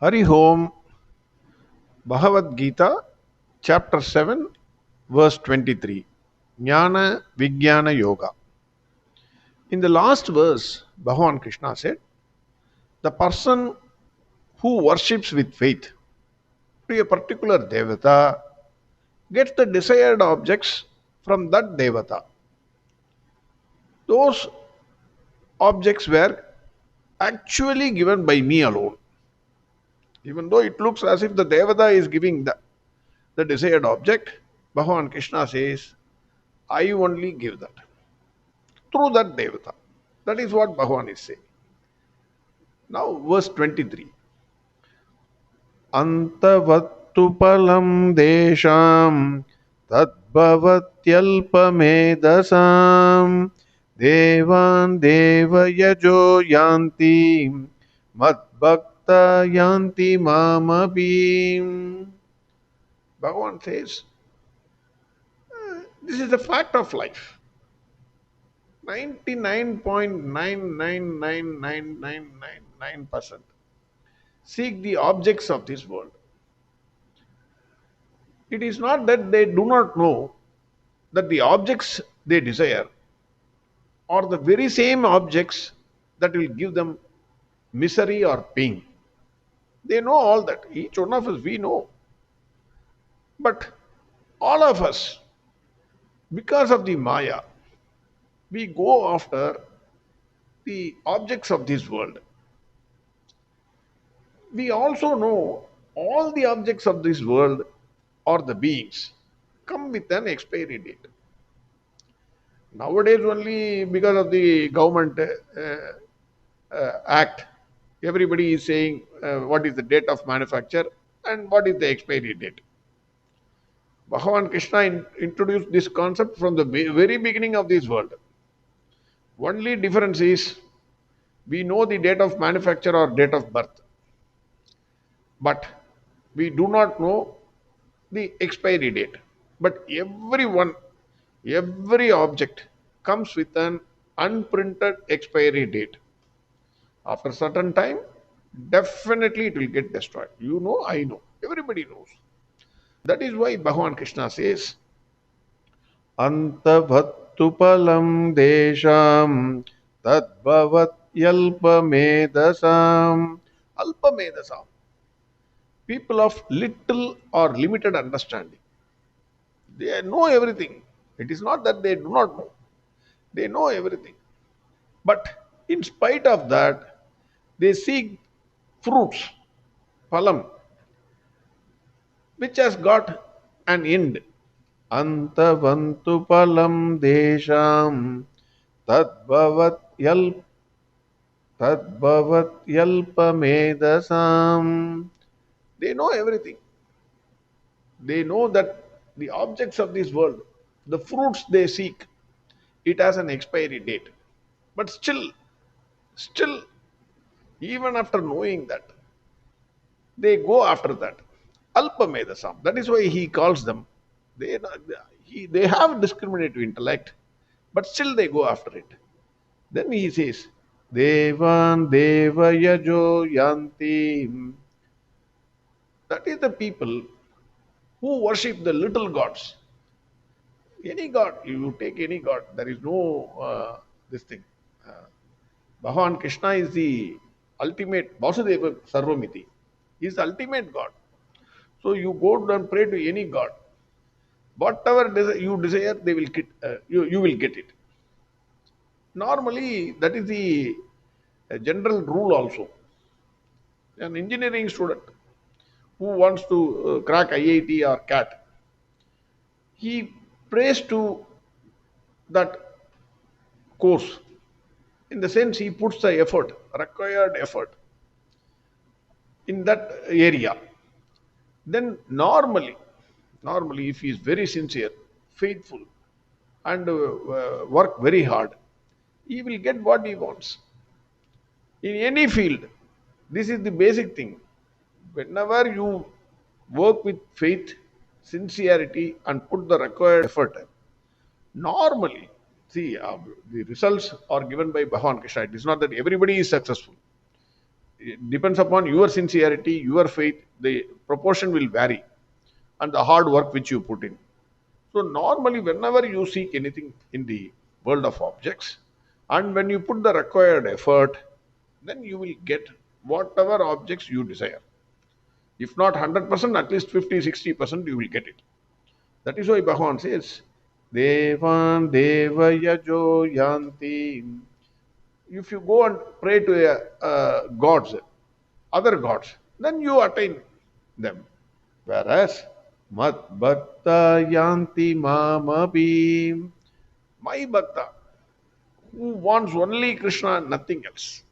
Hari Om, Bhagavad Gita, chapter 7, verse 23. Jnana Vijnana Yoga. In the last verse, Bhagwan Krishna said, the person who worships with faith to a particular devata gets the desired objects from that devata. Those objects were actually given by me alone. Even though it looks as if the devata is giving the desired object, Bhagwan Krishna says, I only give that through that devata. That is what Bhagavan is saying. Now, verse 23. Antavattu palam desham tadbhavatyalpamedasam devan devayajo yanti madbhakta yanti mamabhi. Bhagavan says, this is the fact of life. 99.9999999% seek the objects of this world. It is not that they do not know that the objects they desire are the very same objects that will give them misery or pain. They know all that. Each one of us, we know. But all of us, because of the Maya, we go after the objects of this world. We also know all the objects of this world or the beings come with an expiry date. Nowadays, only because of the government act, everybody is saying what is the date of manufacture and what is the expiry date. Bhagwan Krishna introduced this concept from the very beginning of this world. Only difference is we know the date of manufacture or date of birth, but we do not know the expiry date. But every object comes with an unprinted expiry date. After a certain time, definitely it will get destroyed. You know, I know, everybody knows. That is why Bhagwan Krishna says, Antavattu palam desham tadbhavat yalpamedasam. Alpamedasam. People of little or limited understanding. They know everything. It is not that they do not know. They know everything. But in spite of that, they seek fruits, phalam, which has got an end. Antavantu palam desham tadbhavat yalpamedasam. They know everything. They know that the objects of this world, the fruits they seek, it has an expiry date. But still, even after knowing that, they go after that. Alpamedasam. That is why he calls them. They have discriminative intellect, but still they go after it. Then he says, Devan Devayajo Yanti. That is the people who worship the little gods. Any god, you take any god, there is no this thing. Uh, Bhagwan Krishna is the ultimate, Vasudeva Sarvamiti. He is the ultimate god. So you go and pray to any god. Whatever you desire, they will get, you will get it. Normally, that is the general rule also. An engineering student who wants to crack IIT or CAT, he prays to that course. In the sense, he puts the effort, required effort in that area. Then normally, if he is very sincere, faithful, and work very hard, he will get what he wants. In any field, this is the basic thing. Whenever you work with faith, sincerity, and put the required effort, normally, see, the results are given by Bhagwan Krishna. It is not that everybody is successful. It depends upon your sincerity, your faith. The proportion will vary, and the hard work which you put in. So normally, whenever you seek anything in the world of objects, and when you put the required effort, then you will get whatever objects you desire. If not 100%, at least 50, 60% you will get it. That is why Bhagavan says, Devan Devayajo Yanti. If you go and pray to gods, other gods, then you attain them. Whereas, Mat Bhakta Yanti Mamapi, my Bhakta, who wants only Krishna and nothing else,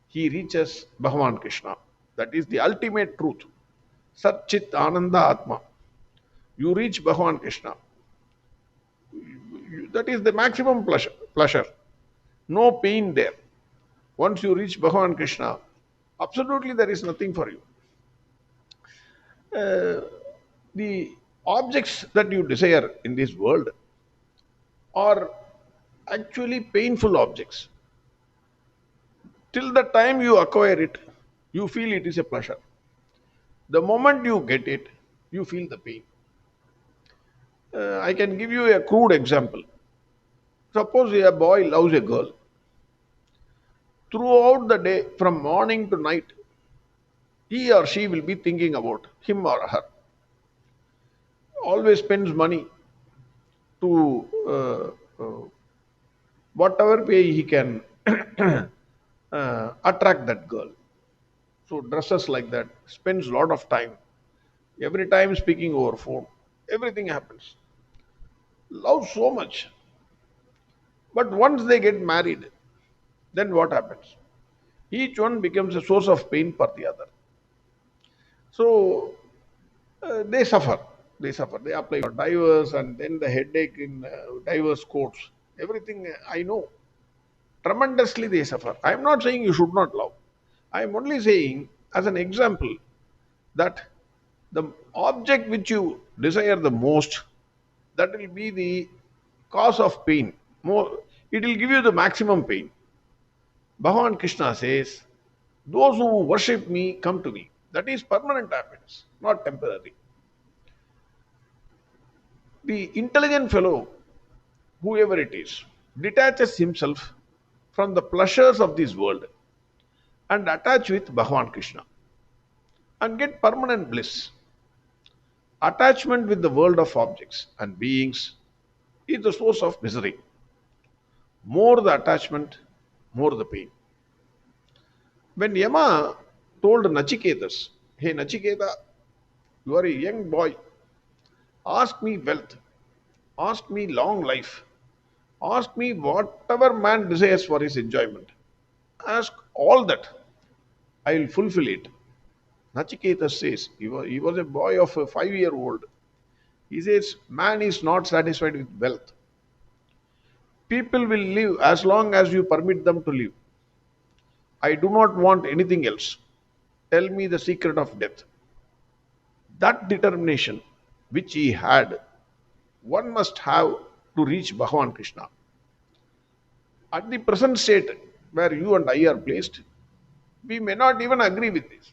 he reaches Bhagavan Krishna. That is the ultimate truth. Sat Chit Ananda Atma. You reach Bhagavan Krishna. That is the maximum pleasure. No pain there. Once you reach Bhagavan Krishna, absolutely there is nothing for you. The objects that you desire in this world are actually painful objects. Till the time you acquire it, you feel it is a pleasure. The moment you get it, you feel the pain. I can give you a crude example. Suppose a boy loves a girl. Throughout the day, from morning to night, he or she will be thinking about him or her. Always spends money to whatever way he can attract that girl. So dresses like that, spends a lot of time. Every time speaking over phone, everything happens. Love so much. But once they get married, then what happens? Each one becomes a source of pain for the other. So they suffer. They suffer. They apply for divorce and then the headache in divorce courts. Everything I know. Tremendously they suffer. I am not saying you should not love. I am only saying, as an example, that the object which you desire the most, that will be the cause of pain. More, it will give you the maximum pain. Bhagavan Krishna says, those who worship me come to me. That is permanent happiness, not temporary. The intelligent fellow, whoever it is, detaches himself from the pleasures of this world and attach with Bhagavan Krishna and get permanent bliss. Attachment with the world of objects and beings is the source of misery. More the attachment, more the pain. When Yama told Nachiketas, hey Nachiketa, you are a young boy, ask me wealth, ask me long life, ask me whatever man desires for his enjoyment. Ask all that, I will fulfill it. Nachiketas says, he was a boy of a 5-year-old. He says, man is not satisfied with wealth. People will live as long as you permit them to live. I do not want anything else. Tell me the secret of death. That determination which he had, one must have to reach Bhagavan Krishna. At the present state where you and I are placed, we may not even agree with this.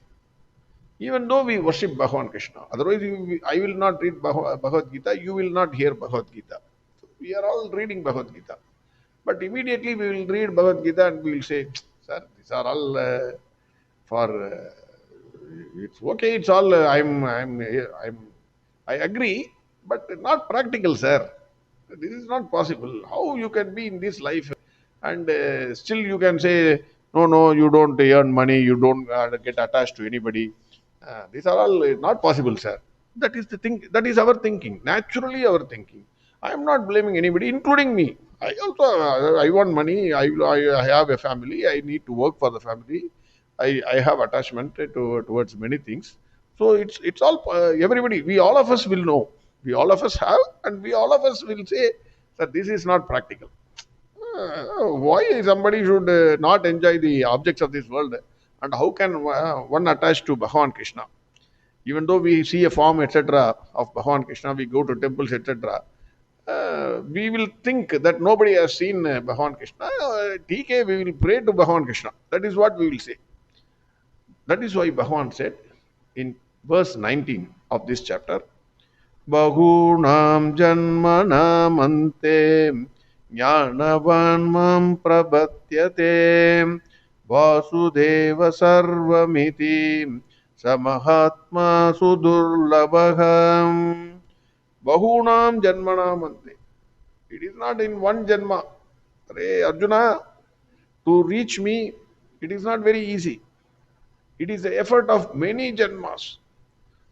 Even though we worship Bhagavan Krishna. Otherwise, I will not read Bhagavad Gita, you will not hear Bhagavad Gita. So we are all reading Bhagavad Gita. But immediately we will read Bhagavad Gita and we will say, sir, these are all for, it's okay, it's all, I agree, but not practical, sir. This is not possible. How you can be in this life and still you can say, no, you don't earn money, you don't get attached to anybody. These are all not possible, sir. That is the thing. That is our thinking. Naturally, our thinking. I am not blaming anybody, including me. I also I want money. I have a family. I need to work for the family. I have attachment towards many things. So it's all everybody. We all of us will know. We all of us have, and we all of us will say that this is not practical. Why somebody should not enjoy the objects of this world, and how can one attach to Bhagavan Krishna? Even though we see a form, etc., of Bhagavan Krishna, we go to temples, etc., we will think that nobody has seen Bhagavan Krishna. TK, we will pray to Bhagavan Krishna. That is what we will say. That is why Bhagavan said in verse 19 of this chapter, Bahunam janmanam ante jnanavan mam prabhatyate vasudeva sarvamiti samahatma sudurlabham. Bahunam janmanam ante. It is not in one janma. Arey Arjuna, to reach me, it is not very easy. It is the effort of many janmas.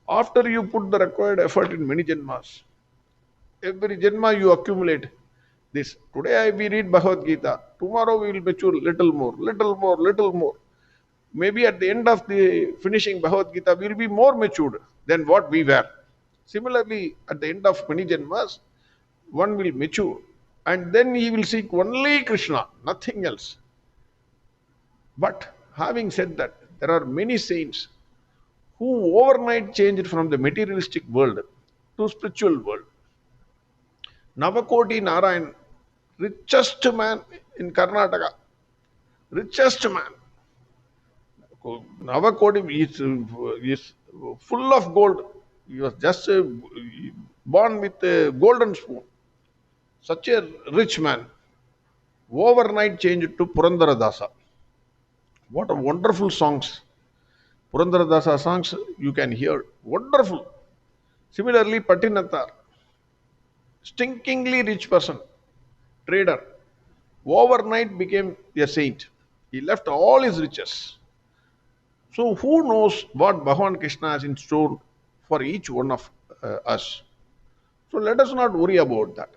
After you put the required effort in many janmas, every janma you accumulate this. Today we read Bhagavad Gita. Tomorrow we will mature little more, little more, little more. Maybe at the end of the finishing Bhagavad Gita, we will be more matured than what we were. Similarly, at the end of many janmas, one will mature and then he will seek only Krishna, nothing else. But having said that, there are many saints who overnight changed from the materialistic world to spiritual world. Navakoti Narayan, richest man in Karnataka, richest man. Navakoti is full of gold. He was just born with a golden spoon. Such a rich man, overnight changed to Purandaradasa. What a wonderful songs. Purandaradasa songs you can hear. Wonderful. Similarly, Patinathar, stinkingly rich person, trader, overnight became a saint. He left all his riches. So who knows what Bhagwan Krishna has in store for each one of us? So let us not worry about that.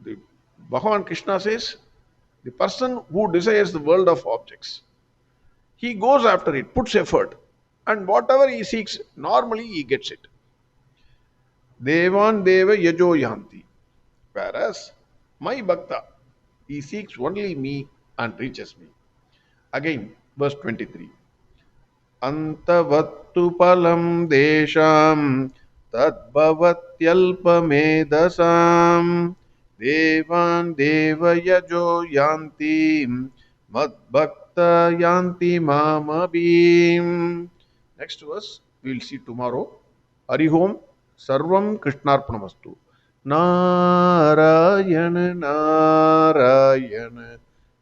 The Bhagwan Krishna says, the person who desires the world of objects, he goes after it, puts effort, and whatever he seeks, normally he gets it. Devan deva yajo yanti. Whereas my bhakta, he seeks only me and reaches me. Again, verse 23. Antavattu palam desham tadbhavatyalpamedasam devan deva yajo yanti madbhakta yanti mamabhim. Next verse we will see tomorrow. Harihom sarvam krishnarpanamastu. Narayana Narayana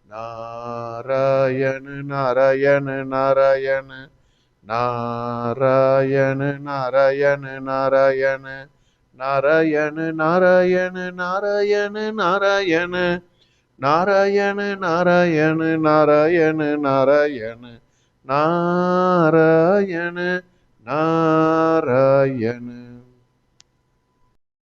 Narayana Narayana Narayana Narayana Narayana Narayana Narayana Narayana Narayana Narayana Narayana Narayana Narayana Narayana Narayana Narayana